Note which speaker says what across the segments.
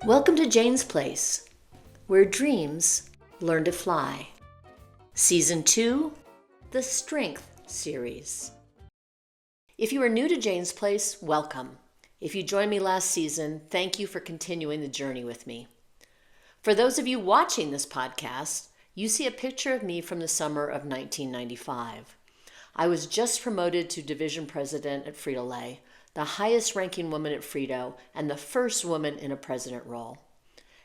Speaker 1: Welcome to Jane's Place, where dreams learn to fly. Season 2, the Strength Series. If you are new to Jane's Place, welcome. If you joined me last season, thank you for continuing the journey with me. For those of you watching this podcast, you see a picture of me from the summer of 1995. I was just promoted to division president at Frito-Lay, the highest ranking woman at Frito, and the first woman in a president role.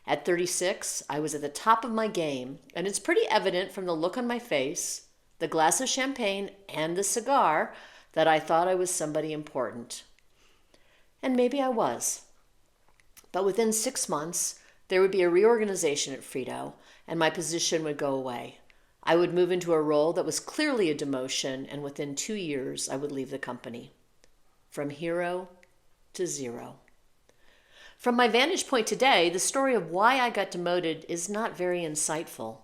Speaker 1: At 36, I was at the top of my game, and it's pretty evident from the look on my face, the glass of champagne, and the cigar that I thought I was somebody important. And maybe I was. But within 6 months, there would be a reorganization at Frito, and my position would go away. I would move into a role that was clearly a demotion, and within 2 years, I would leave the company. From hero to zero. From my vantage point today, the story of why I got demoted is not very insightful.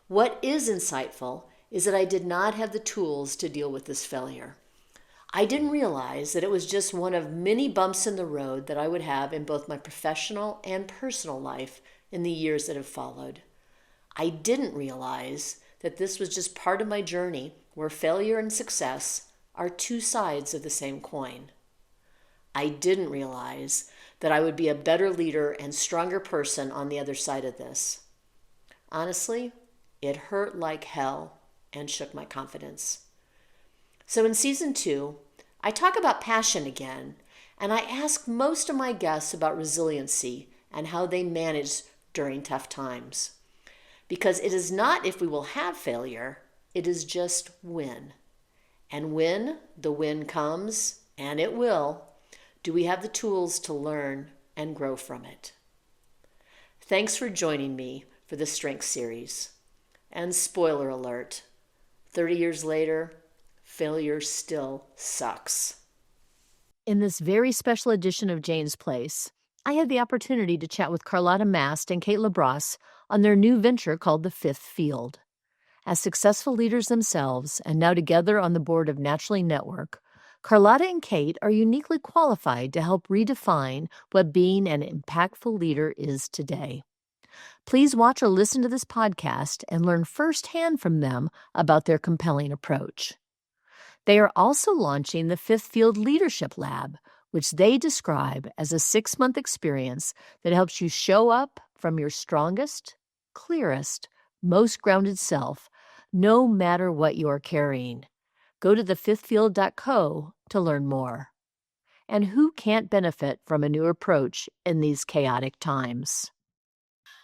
Speaker 1: What is insightful is that I did not have the tools to deal with this failure. I didn't realize that it was just one of many bumps in the road that I would have in both my professional and personal life in the years that have followed. I didn't realize that this was just part of my journey where failure and success are two sides of the same coin. I didn't realize that I would be a better leader and stronger person on the other side of this. Honestly, it hurt like hell and shook my confidence. So in season 2, I talk about passion again, and I ask most of my guests about resiliency and how they manage during tough times. Because it is not if we will have failure, it is just when. And when the win comes, and it will, do we have the tools to learn and grow from it? Thanks for joining me for the Strength Series. And spoiler alert, 30 years later, failure still sucks. In this very special edition of Jane's Place, I had the opportunity to chat with Carlotta Mast and Kate LaBrosse on their new venture called The Fifth Field. As successful leaders themselves, and now together on the board of Naturally Network, Carlotta and Kate are uniquely qualified to help redefine what being an impactful leader is today. Please watch or listen to this podcast and learn firsthand from them about their compelling approach. They are also launching the Fifth Field Leadership Lab, which they describe as a 6-month experience that helps you show up from your strongest, clearest, most grounded self, no matter what you're carrying. Go to thefifthfield.co to learn more. And who can't benefit from a new approach in these chaotic times?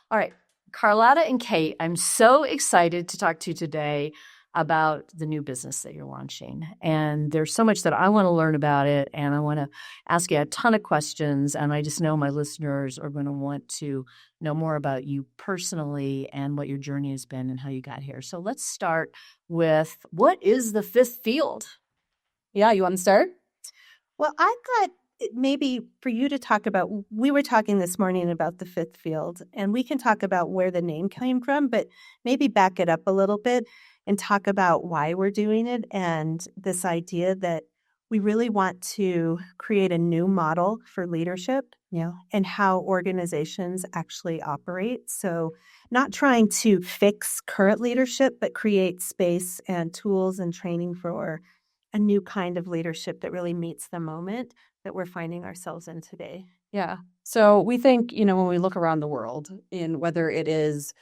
Speaker 1: All right, Carlotta and Kate, I'm so excited to talk to you today about the new business that you're launching. And there's so much that I want to learn about it, and I want to ask you a ton of questions, and I just know my listeners are going to want to know more about you personally and what your journey has been and how you got here. So let's start with, what is the Fifth Field?
Speaker 2: Yeah, you want to start? Well, I thought maybe for you to talk about, we were talking this morning about the Fifth Field, and we can talk about where the name came from, but maybe back it up a little bit and talk about why we're doing it and this idea that we really want to create a new model for leadership, and how organizations actually operate. So not trying to fix current leadership, but create space and tools and training for a new kind of leadership that really meets the moment that we're finding ourselves in today.
Speaker 3: Yeah. So we think, when we look around the world, in whether it is,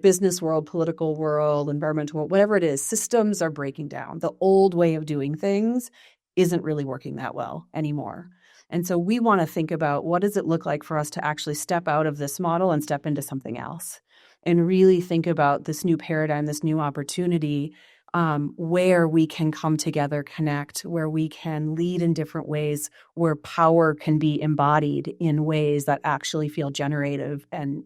Speaker 3: business world, political world, environmental world, whatever it is, systems are breaking down. The old way of doing things isn't really working that well anymore. And so we want to think about, what does it look like for us to actually step out of this model and step into something else, and really think about this new paradigm, this new opportunity, where we can come together, connect, where we can lead in different ways, where power can be embodied in ways that actually feel generative and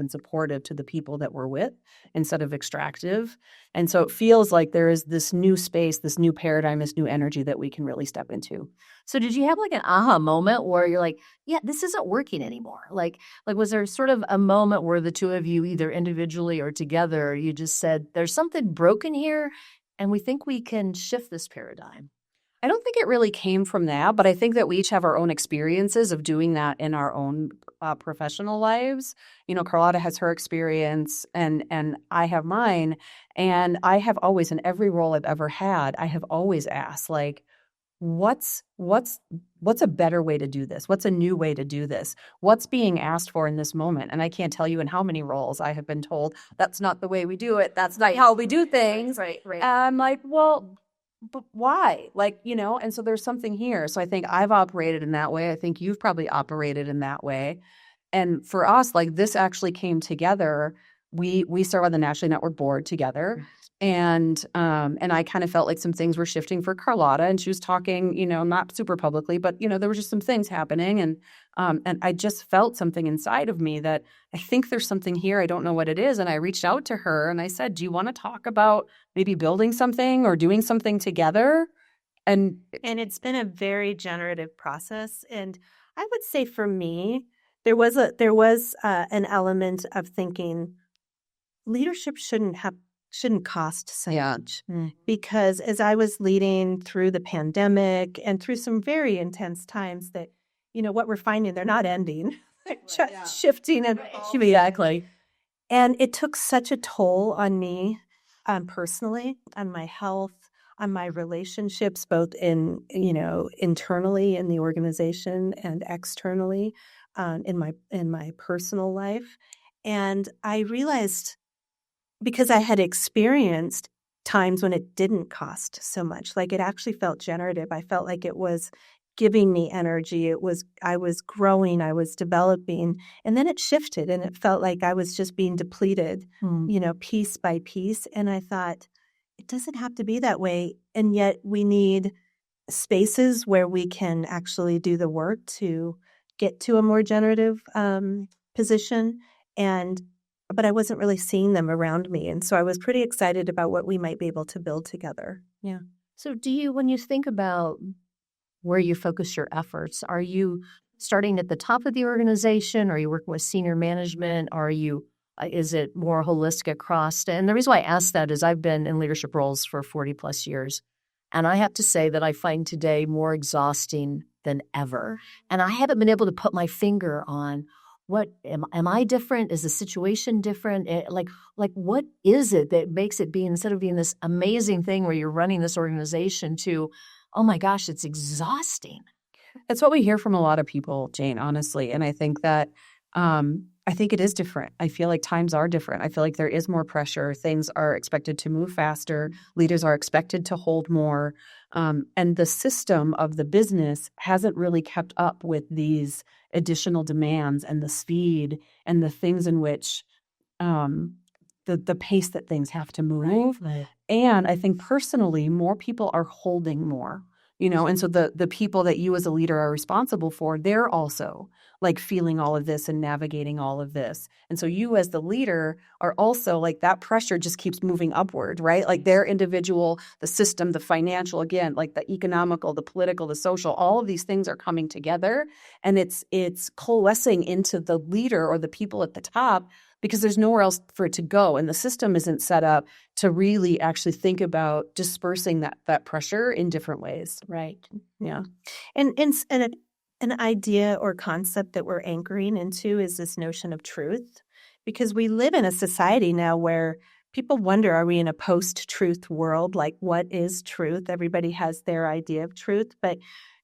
Speaker 3: supportive to the people that we're with, instead of extractive. And so it feels like there is this new space, this new paradigm, this new energy that we can really step into.
Speaker 1: So did you have like an aha moment where you're like, yeah, this isn't working anymore? Like was there sort of a moment where the two of you, either individually or together, you just said, there's something broken here and we think we can shift this paradigm?
Speaker 3: I don't think it really came from that, but I think that we each have our own experiences of doing that in our own professional lives. Carlotta has her experience and I have mine. And I have always, in every role I've ever had, I have always asked, like, what's a better way to do this? What's a new way to do this? What's being asked for in this moment? And I can't tell you in how many roles I have been told, that's not the way we do it. That's not how we do things.
Speaker 2: Right.
Speaker 3: And I'm like, well, but why? And so there's something here. So I think I've operated in that way. I think you've probably operated in that way. And for us, like, this actually came together. We serve on the Nationally Network board together. And I kind of felt like some things were shifting for Carlotta, and she was talking, not super publicly, but there were just some things happening, and I just felt something inside of me that I think there's something here. I don't know what it is, and I reached out to her and I said, "Do you want to talk about maybe building something or doing something together?" And
Speaker 2: it's been a very generative process. And I would say for me, there was an element of thinking leadership shouldn't cost so much. Because as I was leading through the pandemic and through some very intense times that, what we're finding, they're not ending, shifting. And
Speaker 3: exactly.
Speaker 2: And it took such a toll on me personally, on my health, on my relationships, both internally in the organization and externally in my personal life. And I realized, because I had experienced times when it didn't cost so much, like it actually felt generative. I felt like it was giving me energy. I was growing, I was developing, and then it shifted and it felt like I was just being depleted, piece by piece. And I thought, it doesn't have to be that way. And yet we need spaces where we can actually do the work to get to a more generative position. But I wasn't really seeing them around me. And so I was pretty excited about what we might be able to build together. Yeah.
Speaker 1: So when you think about where you focus your efforts, are you starting at the top of the organization? Are you working with senior management? Is it more holistic across? And the reason why I ask that is I've been in leadership roles for 40 plus years. And I have to say that I find today more exhausting than ever. And I haven't been able to put my finger on what am I different? Is the situation different? Like what is it that makes it instead of being this amazing thing where you're running this organization to, oh my gosh, it's exhausting.
Speaker 3: That's what we hear from a lot of people, Jane, honestly. And I think that I think it is different. I feel like times are different. I feel like there is more pressure. Things are expected to move faster. Leaders are expected to hold more. And the system of the business hasn't really kept up with these additional demands and the speed and the things in which the pace that things have to move.
Speaker 2: Right.
Speaker 3: And I think personally, more people are holding more. And so the people that you as a leader are responsible for, they're also like feeling all of this and navigating all of this. And so you as the leader are also like that pressure just keeps moving upward, right? Like their individual, the system, the financial, again, like the economical, the political, the social, all of these things are coming together and it's coalescing into the leader or the people at the top because there's nowhere else for it to go. And the system isn't set up to really actually think about dispersing that pressure in different ways.
Speaker 2: Right.
Speaker 3: Yeah.
Speaker 2: And an idea or concept that we're anchoring into is this notion of truth, because we live in a society now where people wonder, are we in a post-truth world? Like, what is truth? Everybody has their idea of truth, but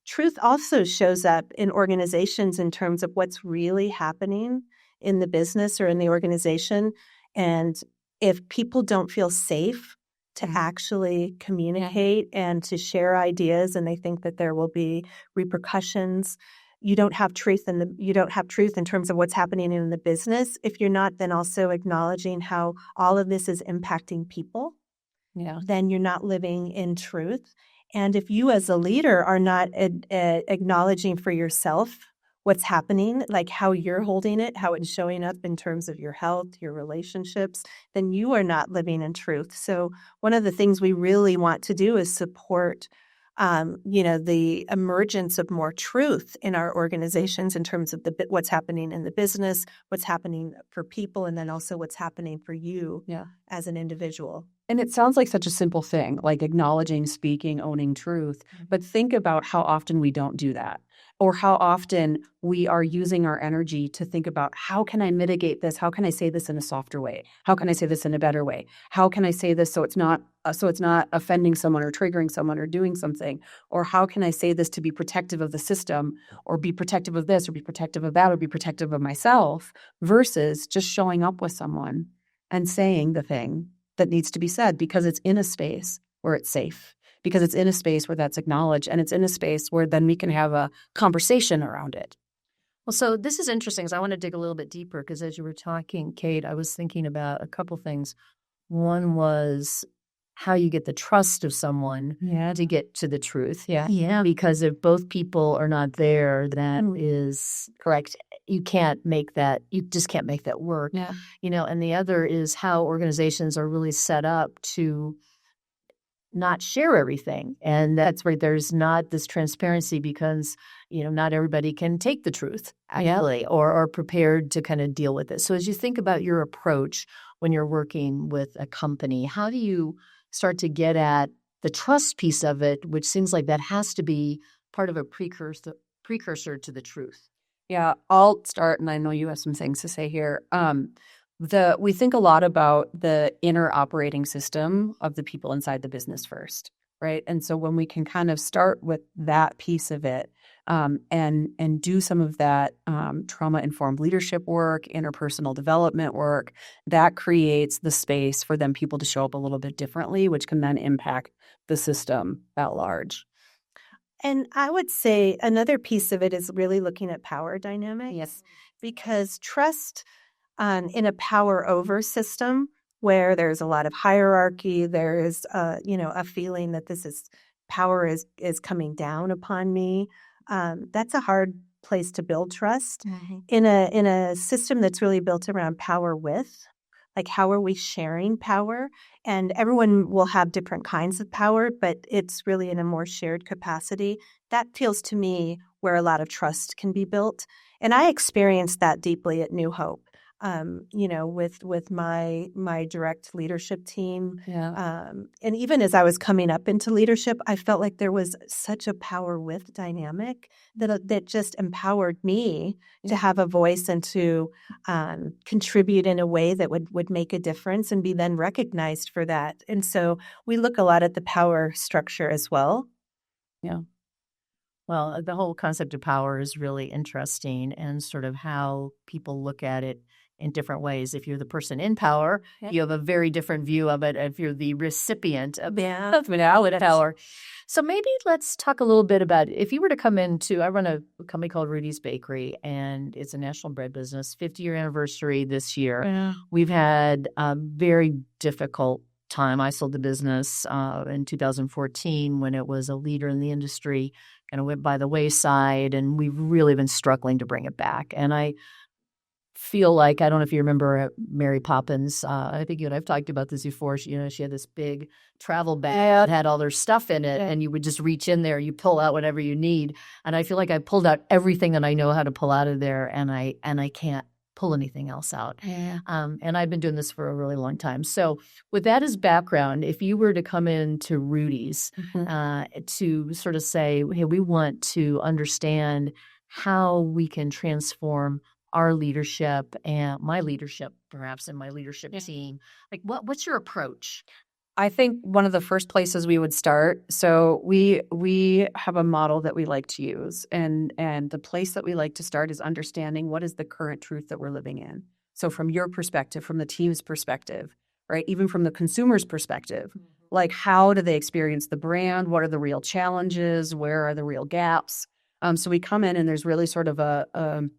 Speaker 2: truth also shows up in organizations in terms of what's really happening in the business or in the organization. And if people don't feel safe to actually communicate and to share ideas, and they think that there will be repercussions, you don't have truth in terms of what's happening in the business if you're not then also acknowledging how all of this is impacting people.
Speaker 3: Yeah.
Speaker 2: Then you're not living in truth. And if you as a leader are not acknowledging for yourself what's happening, like how you're holding it, how it's showing up in terms of your health, your relationships, then you are not living in truth. So one of the things we really want to do is support, the emergence of more truth in our organizations in terms of what's happening in the business, what's happening for people, and then also what's happening for you as an individual.
Speaker 3: And it sounds like such a simple thing, like acknowledging, speaking, owning truth. But think about how often we don't do that, or how often we are using our energy to think about, how can I mitigate this? How can I say this in a softer way? How can I say this in a better way? How can I say this so it's not offending someone or triggering someone or doing something? Or how can I say this to be protective of the system, or be protective of this, or be protective of that, or be protective of myself, versus just showing up with someone and saying the thing that needs to be said, because it's in a space where it's safe, because it's in a space where that's acknowledged, and it's in a space where then we can have a conversation around it.
Speaker 1: Well, so this is interesting, because I want to dig a little bit deeper, because as you were talking, Kate, I was thinking about a couple things. One was how you get the trust of someone to get to the truth. Yeah. Because if both people are not there, that is correct. You just can't make that work.
Speaker 3: Yeah.
Speaker 1: And the other is how organizations are really set up to not share everything. And that's right. There's not this transparency because, not everybody can take the truth actually, or are prepared to kind of deal with it. So as you think about your approach when you're working with a company, how do you start to get at the trust piece of it, which seems like that has to be part of a precursor to the truth?
Speaker 3: Yeah, I'll start, and I know you have some things to say here. We think a lot about the inner operating system of the people inside the business first, right? And so when we can kind of start with that piece of it, and do some of that trauma-informed leadership work, interpersonal development work, that creates the space for them people to show up a little bit differently, which can then impact the system at large.
Speaker 2: And I would say another piece of it is really looking at power dynamics.
Speaker 1: Yes.
Speaker 2: Because trust in a power over system where there's a lot of hierarchy, there is a feeling that power is coming down upon me. That's a hard place to build trust.
Speaker 1: Mm-hmm.
Speaker 2: In a system that's really built around power with, like, how are we sharing power? And everyone will have different kinds of power, but it's really in a more shared capacity. That feels to me where a lot of trust can be built. And I experienced that deeply at New Hope. With my direct leadership team.
Speaker 3: Yeah.
Speaker 2: And even as I was coming up into leadership, I felt like there was such a power with dynamic that just empowered me to have a voice and to contribute in a way that would make a difference and be then recognized for that. And so we look a lot at the power structure as well.
Speaker 3: Yeah.
Speaker 1: Well, the whole concept of power is really interesting, and sort of how people look at it in different ways. If you're the person in power, you have a very different view of it. If you're the recipient of power. So maybe let's talk a little bit about, if you were to come into, I run a company called Rudy's Bakery, and it's a national bread business, 50-year anniversary this year.
Speaker 3: Yeah.
Speaker 1: We've had a very difficult time. I sold the business in 2014 when it was a leader in the industry, kind of went by the wayside, and we've really been struggling to bring it back. And I feel like, I don't know if you remember Mary Poppins. I think you and I've talked about this before. She had this big travel bag that had all their stuff in it, and you would just reach in there, you pull out whatever you need. And I feel like I pulled out everything that I know how to pull out of there, and I can't pull anything else out.
Speaker 3: Yeah.
Speaker 1: And I've been doing this for a really long time. So with that as background, if you were to come into Rudy's to sort of say, hey, we want to understand how we can transform our leadership and my leadership, perhaps, and my leadership team, like what's your approach?
Speaker 3: I think one of the first places we would start, so we have a model that we like to use, and the place that we like to start is understanding what is the current truth that we're living in. So from your perspective, from the team's perspective, right, even from the consumer's perspective, like, how do they experience the brand? What are the real challenges? Where are the real gaps? So we come in, and there's really sort of a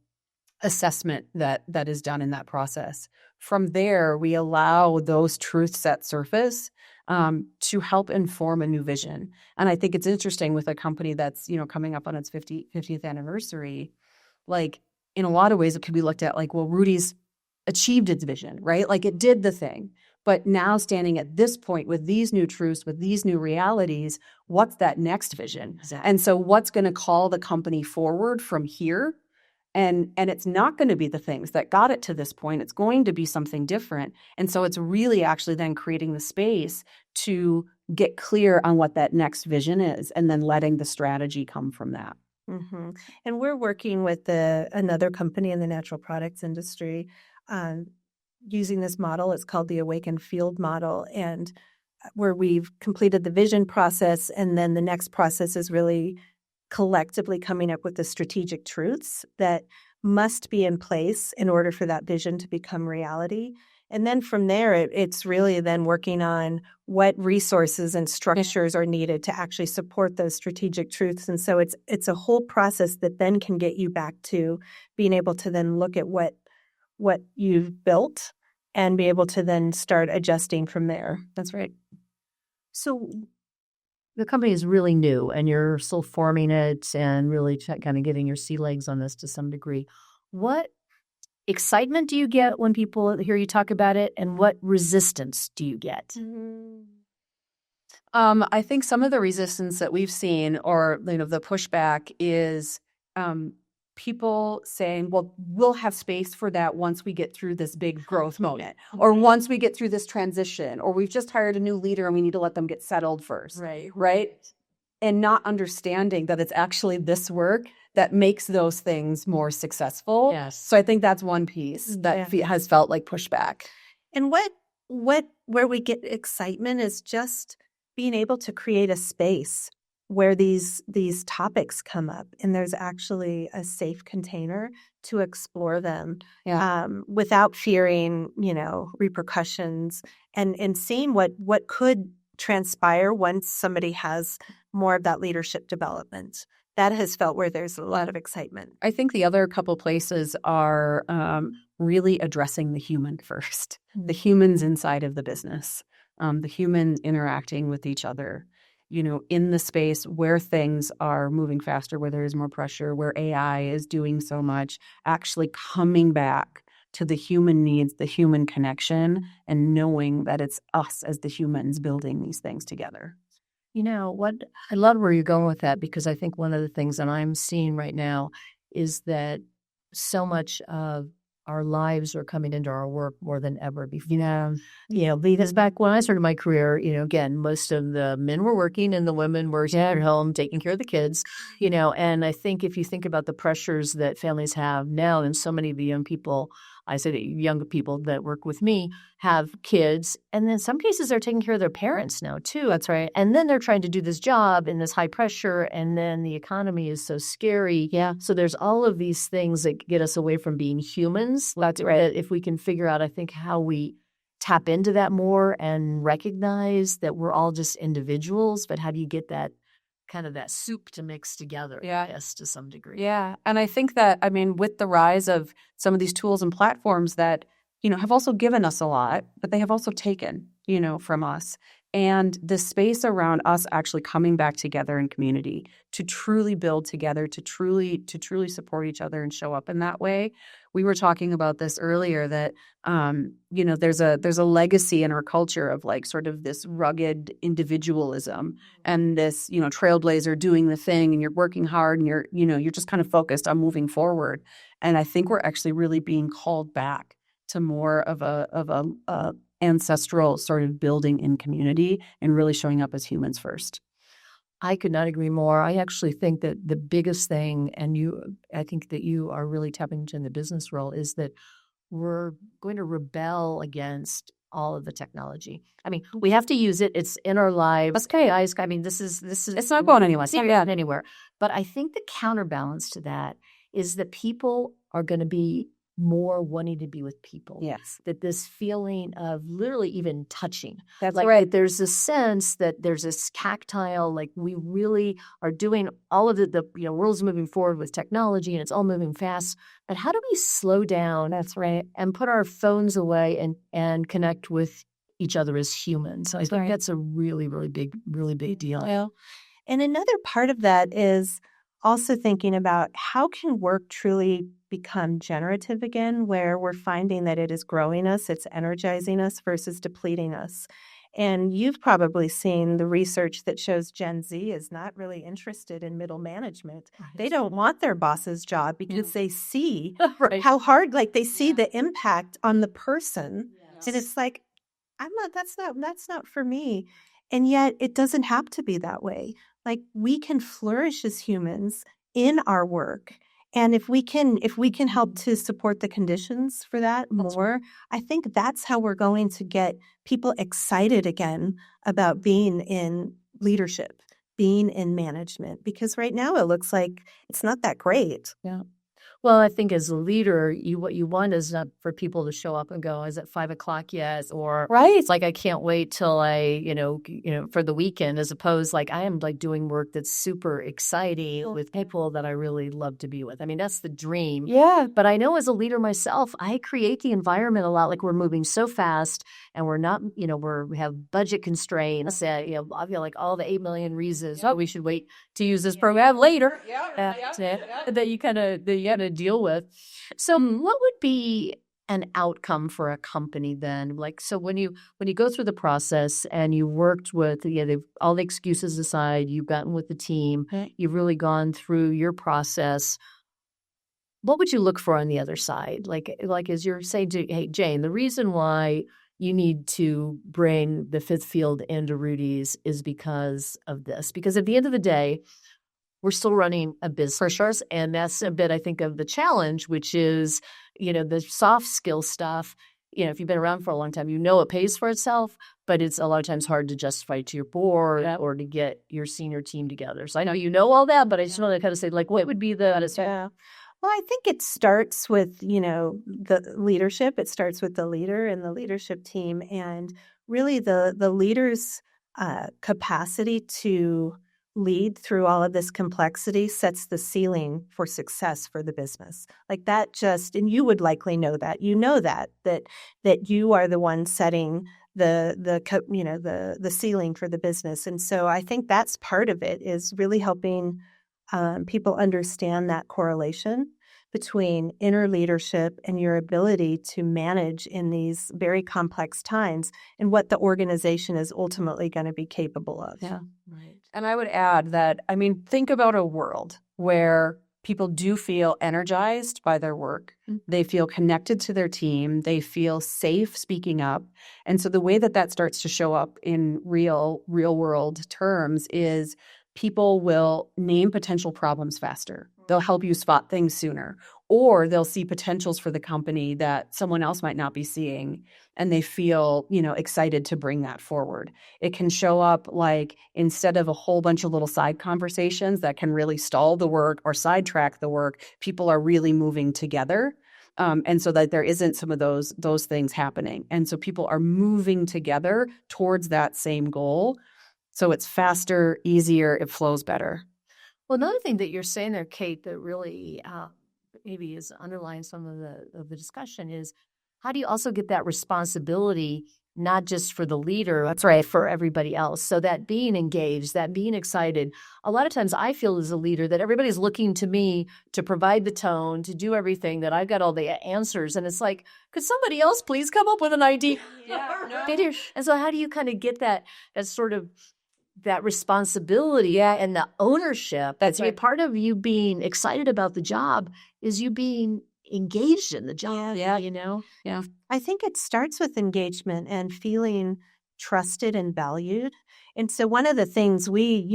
Speaker 3: assessment that is done in that process. From there, we allow those truths that surface to help inform a new vision. And I think it's interesting with a company that's, coming up on its 50th anniversary, like, in a lot of ways it could be looked at like, well, Rudy's achieved its vision, right? Like, it did the thing. But now, standing at this point with these new truths, with these new realities, what's that next vision?
Speaker 1: Exactly.
Speaker 3: And so what's going to call the company forward from here? And it's not going to be the things that got it to this point. It's going to be something different. And so it's really actually then creating the space to get clear on what that next vision is and then letting the strategy come from that.
Speaker 2: Mm-hmm. And we're working with another company in the natural products industry using this model. It's called the Awakened Field model, and where we've completed the vision process, and then the next process is really collectively coming up with the strategic truths that must be in place in order for that vision to become reality. And then from there, it's really then working on what resources and structures are needed to actually support those strategic truths. And so it's a whole process that then can get you back to being able to then look at what you've built and be able to then start adjusting from there.
Speaker 1: That's right. So the company is really new and you're still forming it and really kind of getting your sea legs on this to some degree. What excitement do you get when people hear you talk about it, and what resistance do you get?
Speaker 3: I think some of the resistance that we've seen, or the pushback, is people saying, well, we'll have space for that once we get through this big growth moment, or once we get through this transition, or we've just hired a new leader and we need to let them get settled first. Right? And not understanding that it's actually this work that makes those things more successful.
Speaker 1: Yes.
Speaker 3: So I think that's one piece that has felt like pushback.
Speaker 2: And where we get excitement is just being able to create a space where these topics come up, and there's actually a safe container to explore them without fearing, repercussions, and seeing what could transpire once somebody has more of that leadership development. That has felt where there's a lot of excitement.
Speaker 3: I think the other couple places are really addressing the human first, the humans inside of the business, the human interacting with each other, in the space where things are moving faster, where there is more pressure, where AI is doing so much, actually coming back to the human needs, the human connection, and knowing that it's us as the humans building these things together.
Speaker 1: What I love where you're going with that, because I think one of the things that I'm seeing right now is that so much of our lives are coming into our work more than ever before. Because back when I started my career, again, most of the men were working and the women were at home taking care of the kids, and I think if you think about the pressures that families have now, and so many of the young people, I said young people that work with me have kids, and in some cases they're taking care of their parents now too. That's right. And then they're trying to do this job in this high pressure, and then the economy is so scary. Yeah. So there's all of these things that get us away from being humans. That's right. If we can figure out, I think, how we tap into that more and recognize that we're all just individuals, but how do you get that kind of that soup to mix together, yes, to some degree.
Speaker 3: Yeah. And I think that, with the rise of some of these tools and platforms that, have also given us a lot, but they have also taken, from us. And the space around us actually coming back together in community to truly build together, to truly support each other and show up in that way. We were talking about this earlier that, there's a legacy in our culture of like sort of this rugged individualism and this, trailblazer doing the thing, and you're working hard and you're just kind of focused on moving forward. And I think we're actually really being called back to more of a ancestral sort of building in community and really showing up as humans first.
Speaker 1: I could not agree more. I actually think that the biggest thing, and I think that you are really tapping into in the business role, is that we're going to rebel against all of the technology. We have to use it. It's in our lives. Okay, this is
Speaker 3: it's not going anywhere.
Speaker 1: It's not going anywhere. But I think the counterbalance to that is that people are going to be more wanting to be with people.
Speaker 3: Yes.
Speaker 1: That this feeling of literally even touching.
Speaker 2: That's
Speaker 1: right. There's a sense that there's this tactile, like we really are doing all of the world's moving forward with technology and it's all moving fast. But how do we slow down? That's right. And put our phones away and connect with each other as humans. So I think that's a really, really big deal.
Speaker 2: Well, and another part of that is also thinking about how can work truly become generative again, where we're finding that it is growing us, it's energizing us versus depleting us. And you've probably seen the research that shows Gen Z is not really interested in middle management.
Speaker 3: Right.
Speaker 2: They don't want their boss's job because they see
Speaker 3: Right.
Speaker 2: how hard, like they see the impact on the person.
Speaker 3: Yes.
Speaker 2: And it's like, that's not for me. And yet it doesn't have to be that way. Like we can flourish as humans in our work. And if we can help to support the conditions for that more, I think that's how we're going to get people excited again about being in leadership, being in management, because right now it looks like it's not that great.
Speaker 1: Yeah. Well, I think as a leader, what you want is not for people to show up and go, "Is it 5 o'clock yet?" Or
Speaker 3: Right.
Speaker 1: it's like, "I can't wait till for the weekend," as opposed like I am like doing work that's super exciting with people that I really love to be with. I mean, that's the dream.
Speaker 3: Yeah.
Speaker 1: But I know as a leader myself, I create the environment a lot. Like we're moving so fast and we're not, we have budget constraints. I feel like all the 8 million reasons we should wait to use this program later that you kind of deal with. So what would be an outcome for a company then? Like, so when you go through the process and you worked with, all the excuses aside, you've gotten with the team, you've really gone through your process. What would you look for on the other side? Like as you're saying to, hey, Jane, the reason why you need to bring the fifth field into Rudy's is because of this. Because at the end of the day, we're still running a business for sure. And that's a bit, I think, of the challenge, which is, the soft skill stuff. If you've been around for a long time, it pays for itself, but it's a lot of times hard to justify to your board or to get your senior team together. So I know all that, but I just want to kind of say, like, what would be the
Speaker 2: Well, I think it starts with, the leadership. It starts with the leader and the leadership team, and really the leader's capacity to lead through all of this complexity sets the ceiling for success for the business. Like that and you would likely know that. That you are the one setting the ceiling for the business. And so I think that's part of it, is really helping people understand that correlation between inner leadership and your ability to manage in these very complex times and what the organization is ultimately going to be capable of.
Speaker 3: Yeah, right. And I would add that, think about a world where people do feel energized by their work. Mm-hmm. They feel connected to their team. They feel safe speaking up. And so the way that starts to show up in real world terms is people will name potential problems faster. They'll help you spot things sooner, or they'll see potentials for the company that someone else might not be seeing, and they feel, excited to bring that forward. It can show up like, instead of a whole bunch of little side conversations that can really stall the work or sidetrack the work, people are really moving together. And so that there isn't some of those things happening. And so people are moving together towards that same goal. So it's faster, easier, it flows better.
Speaker 1: Well, another thing that you're saying there, Kate, that really maybe is underlying some of the discussion is, how do you also get that responsibility, not just for the leader, that's right, for everybody else? So that being engaged, that being excited. A lot of times I feel as a leader that everybody's looking to me to provide the tone, to do everything, that I've got all the answers. And it's like, could somebody else please come up with an idea? And so how do you kind of get that as sort of that responsibility and the ownership? That's right. Part of you being excited about the job is you being engaged in the job.
Speaker 2: Yeah. I think it starts with engagement and feeling trusted and valued. And so one of the things we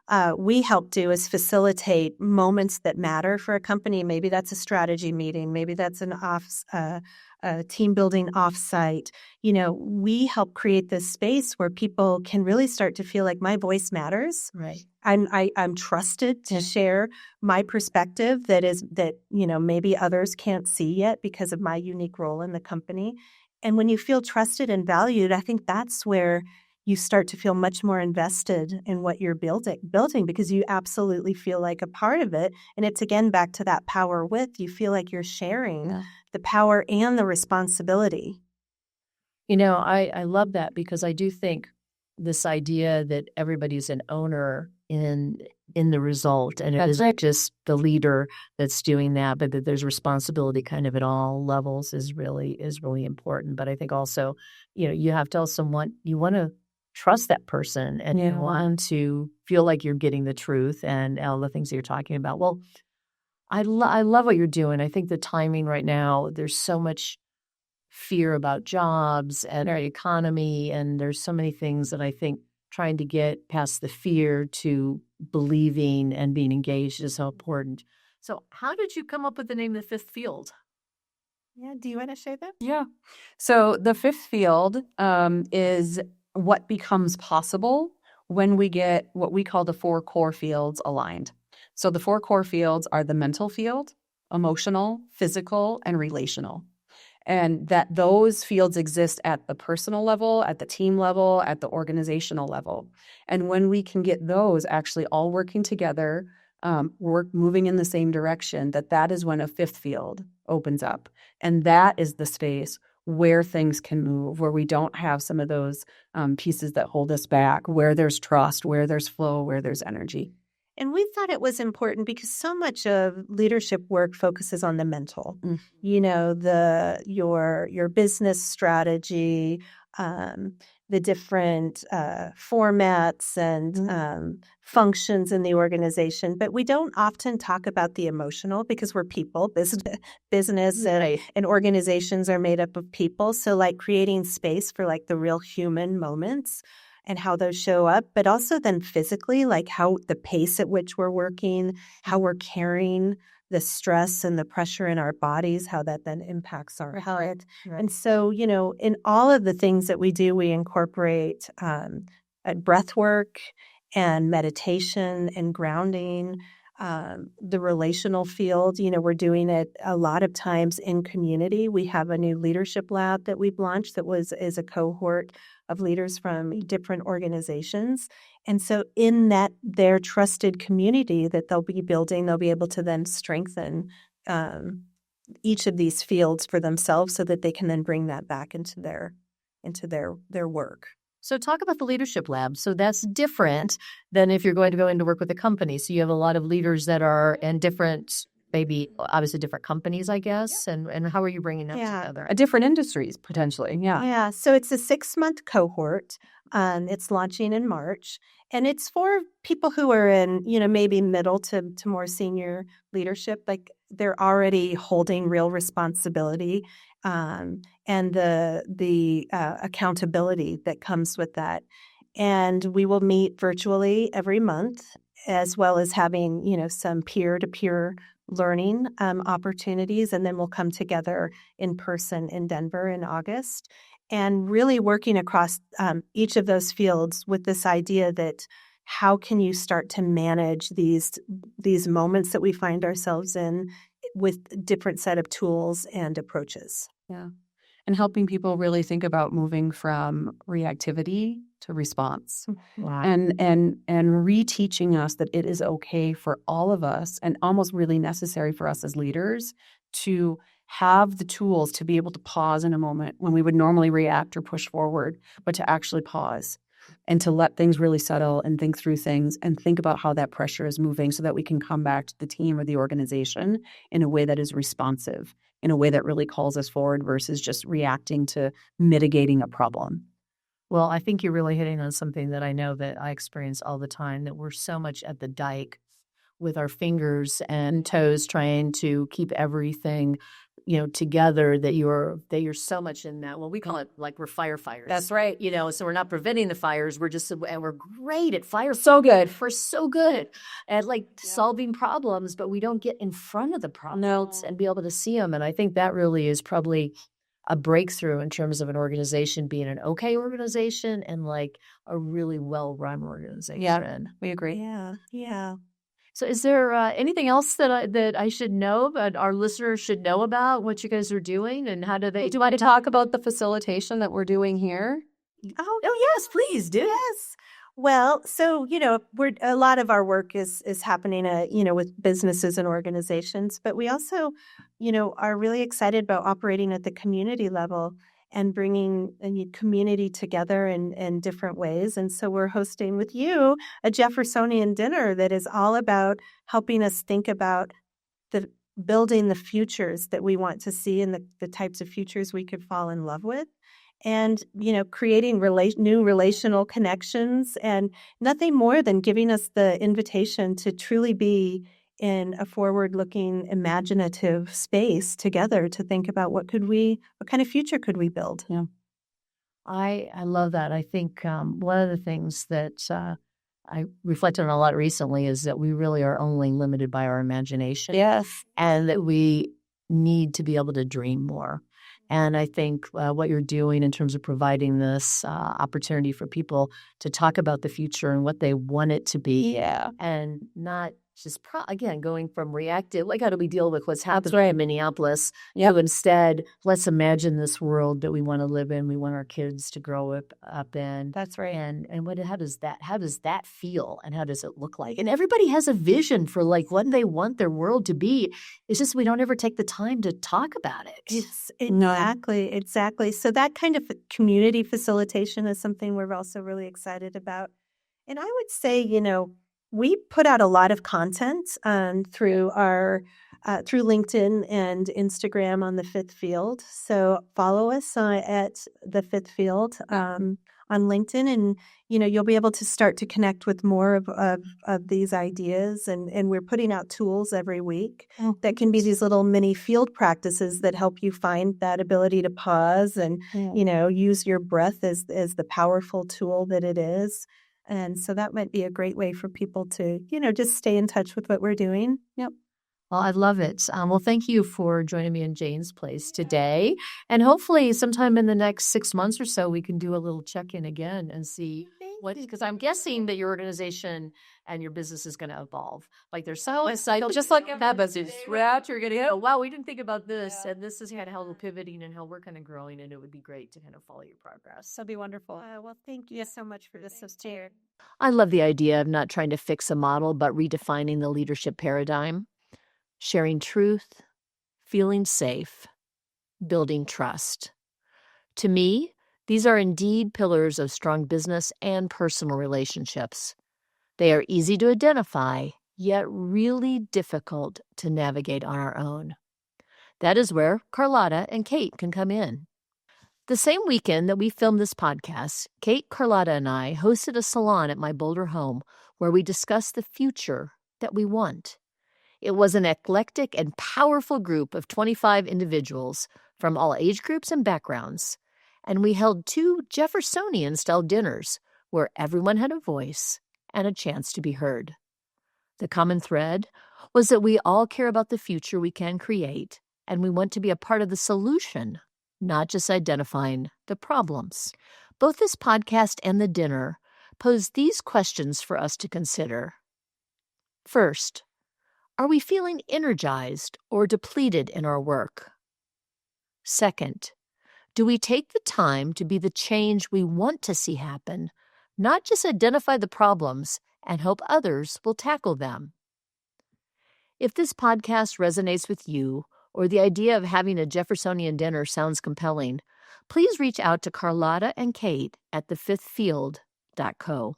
Speaker 2: help do is facilitate moments that matter for a company. Maybe that's a strategy meeting. Maybe that's a team building offsite. We help create this space where people can really start to feel like my voice matters.
Speaker 1: Right.
Speaker 2: I'm trusted to share my perspective that maybe others can't see yet because of my unique role in the company. And when you feel trusted and valued, I think that's where you start to feel much more invested in what you're building, because you absolutely feel like a part of it. And it's, again, back to that power with. You feel like you're sharing the power and the responsibility.
Speaker 1: I love that, because I do think this idea that everybody's an owner in the result. And it isn't just the leader that's doing that, but that there's responsibility kind of at all levels is really important. But I think also, you have to also want to trust that person, and you want to feel like you're getting the truth and all the things that you're talking about. Well, I love what you're doing. I think the timing right now, there's so much fear about jobs and our economy, and there's so many things that I think trying to get past the fear to believing and being engaged is so important. So how did you come up with the name of the fifth field?
Speaker 2: Yeah, do you want to share that?
Speaker 3: Yeah. So the fifth field is what becomes possible when we get what we call the 4 core fields aligned. So the 4 core fields are the mental field, emotional, physical, and relational. And that those fields exist at the personal level, at the team level, at the organizational level. And when we can get those actually all working together, moving in the same direction, that is when a fifth field opens up. And that is the space where things can move, where we don't have some of those pieces that hold us back, where there's trust, where there's flow, where there's energy.
Speaker 2: And we thought it was important because so much of leadership work focuses on the mental. Your business strategy, the different formats and functions in the organization. But we don't often talk about the emotional because we're people. Business and organizations are made up of people. So like creating space for like the real human moments and how those show up, but also then physically, like how the pace at which we're working, how we're carrying the stress and the pressure in our bodies, how that then impacts our health. Right. And so, in all of the things that we do, we incorporate breath work and meditation and grounding. The relational field, we're doing it a lot of times in community. We have a new leadership lab that we've launched that is a cohort of leaders from different organizations. And so in that, their trusted community that they'll be building, they'll be able to then strengthen each of these fields for themselves so that they can then bring that back into their work.
Speaker 1: So talk about the leadership lab. So that's different than if you're going to go into work with a company. So you have a lot of leaders that are in different, maybe obviously different companies, I guess. And how are you bringing them together?
Speaker 3: Different industries, potentially. Yeah.
Speaker 2: Yeah. So it's a 6-month cohort. It's launching in March. And it's for people who are in, maybe middle to more senior leadership. Like they're already holding real responsibility. And the accountability that comes with that. And we will meet virtually every month, as well as having, some peer-to-peer learning opportunities. And then we'll come together in person in Denver in August. And really working across each of those fields with this idea that how can you start to manage these moments that we find ourselves in with different set of tools and approaches.
Speaker 3: Yeah. And helping people really think about moving from reactivity to response.
Speaker 1: Wow.
Speaker 3: And reteaching us that it is okay for all of us and almost really necessary for us as leaders to have the tools to be able to pause in a moment when we would normally react or push forward, but to actually pause and to let things really settle and think through things and think about how that pressure is moving so that we can come back to the team or the organization in a way that is responsive, in a way that really calls us forward versus just reacting to mitigating a problem.
Speaker 1: Well, I think you're really hitting on something that I know that I experience all the time, that we're so much at the dike with our fingers and toes trying to keep everything together, that you're so much in that. Well, we call it like we're firefighters.
Speaker 3: That's right.
Speaker 1: So we're not preventing the fires. We're great at fire.
Speaker 3: So good.
Speaker 1: We're so good at solving problems, but we don't get in front of the problems and be able to see them. And I think that really is probably a breakthrough in terms of an organization being an okay organization and like a really well-run organization.
Speaker 3: Yeah, we agree.
Speaker 2: Yeah.
Speaker 1: So is there anything else that I should know, that our listeners should know about what you guys are doing, and how do they?
Speaker 3: Do you want to talk about the facilitation that we're doing here?
Speaker 1: Oh yes, please do.
Speaker 2: Yes. Well, so a lot of our work is happening with businesses and organizations, but we also are really excited about operating at the community level. and bringing a community together in different ways. And so we're hosting with you a Jeffersonian dinner that is all about helping us think about the building the futures that we want to see and the types of futures we could fall in love with. And, creating new relational connections, and nothing more than giving us the invitation to truly be in a forward-looking, imaginative space together to think about what kind of future could we build?
Speaker 1: Yeah. I love that. I think one of the things that I reflected on a lot recently is that we really are only limited by our imagination.
Speaker 2: Yes.
Speaker 1: And that we need to be able to dream more. And I think what you're doing in terms of providing this opportunity for people to talk about the future and what they want it to be.
Speaker 2: Yeah.
Speaker 1: And not just, again, going from reactive, like how do we deal with what's happening in Minneapolis? Yeah. To instead, let's imagine this world that we want to live in, we want our kids to grow up in.
Speaker 2: That's right.
Speaker 1: And how does that feel, and how does it look like? And everybody has a vision for like what they want their world to be. It's just we don't ever take the time to talk about it.
Speaker 2: Exactly. So that kind of community facilitation is something we're also really excited about. And I would say, we put out a lot of content through LinkedIn and Instagram on The Fifth Field. So follow us at The Fifth Field on LinkedIn, and you'll be able to start to connect with more of these ideas. And we're putting out tools every week that can be these little mini field practices that help you find that ability to pause and use your breath as the powerful tool that it is. And so that might be a great way for people to, just stay in touch with what we're doing.
Speaker 1: Yep. Well, I love it. Well, thank you for joining me in Jane's Place today. And hopefully sometime in the next 6 months or so, we can do a little check-in again and see because I'm guessing that your organization and your business is going to evolve. Like they're so excited, just like that business. You're going to wow, we didn't think about this. And this is kind of how we're pivoting and how we're kind of growing. And it would be great to kind of follow your progress.
Speaker 2: That'd be wonderful. Well, thank you so much for this, Chair.
Speaker 1: I love the idea of not trying to fix a model, but redefining the leadership paradigm. Sharing truth, feeling safe, building trust. To me, these are indeed pillars of strong business and personal relationships. They are easy to identify, yet really difficult to navigate on our own. That is where Carlotta and Kate can come in. The same weekend that we filmed this podcast, Kate, Carlotta, and I hosted a salon at my Boulder home where we discussed the future that we want. It was an eclectic and powerful group of 25 individuals from all age groups and backgrounds, and we held 2 Jeffersonian-style dinners where everyone had a voice and a chance to be heard. The common thread was that we all care about the future we can create, and we want to be a part of the solution, not just identifying the problems. Both this podcast and the dinner pose these questions for us to consider. First, are we feeling energized or depleted in our work? Second, do we take the time to be the change we want to see happen, not just identify the problems and hope others will tackle them? If this podcast resonates with you, or the idea of having a Jeffersonian dinner sounds compelling, please reach out to Carlotta and Kate at thefifthfield.co.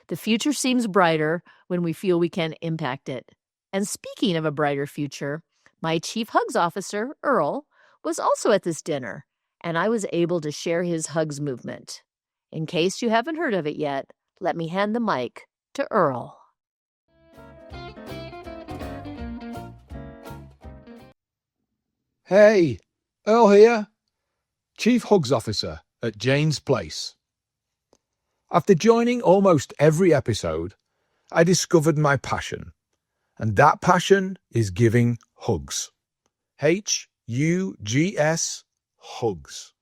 Speaker 1: The future seems brighter when we feel we can impact it. And speaking of a brighter future, my Chief Hugs Officer, Earl, was also at this dinner, and I was able to share his hugs movement. In case you haven't heard of it yet, let me hand the mic to Earl.
Speaker 4: Hey, Earl here, Chief Hugs Officer at Jane's Place. After joining almost every episode, I discovered my passion, and that passion is giving hugs. Hugs, hugs.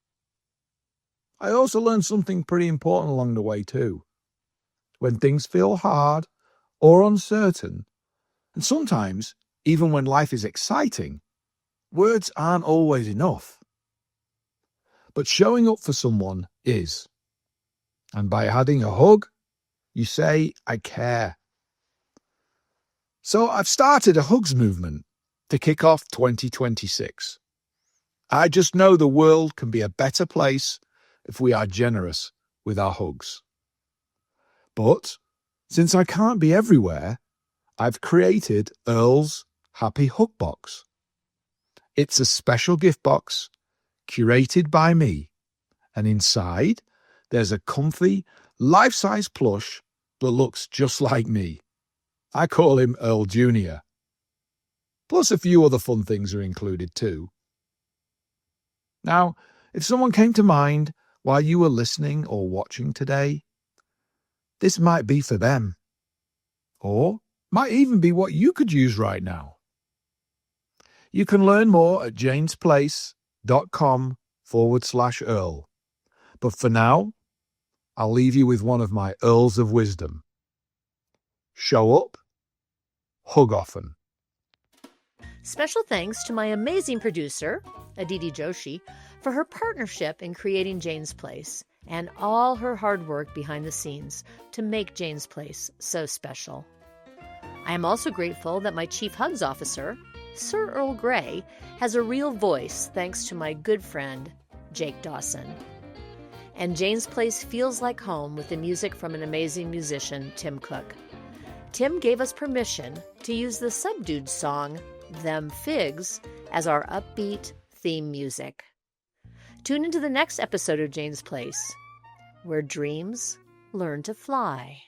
Speaker 4: I also learned something pretty important along the way too. When things feel hard or uncertain, and sometimes even when life is exciting, words aren't always enough. But showing up for someone is. And by adding a hug, you say, I care. So I've started a hugs movement to kick off 2026. I just know the world can be a better place if we are generous with our hugs. But since I can't be everywhere, I've created Earl's Happy Hug Box. It's a special gift box curated by me, and inside there's a comfy, life-size plush that looks just like me. I call him Earl Jr. Plus a few other fun things are included too. Now, if someone came to mind while you were listening or watching today, this might be for them. Or might even be what you could use right now. You can learn more at janesplace.com/Earl. But for now, I'll leave you with one of my Earls of Wisdom. Show up, hug often.
Speaker 1: Special thanks to my amazing producer, Aditi Joshi, for her partnership in creating Jane's Place and all her hard work behind the scenes to make Jane's Place so special. I am also grateful that my Chief Hugs Officer, Sir Earl Grey, has a real voice thanks to my good friend, Jake Dawson. And Jane's Place feels like home with the music from an amazing musician, Tim Cook. Tim gave us permission to use the Subdued song, Them Figs, as our upbeat theme music. Tune into the next episode of Jane's Place, where dreams learn to fly.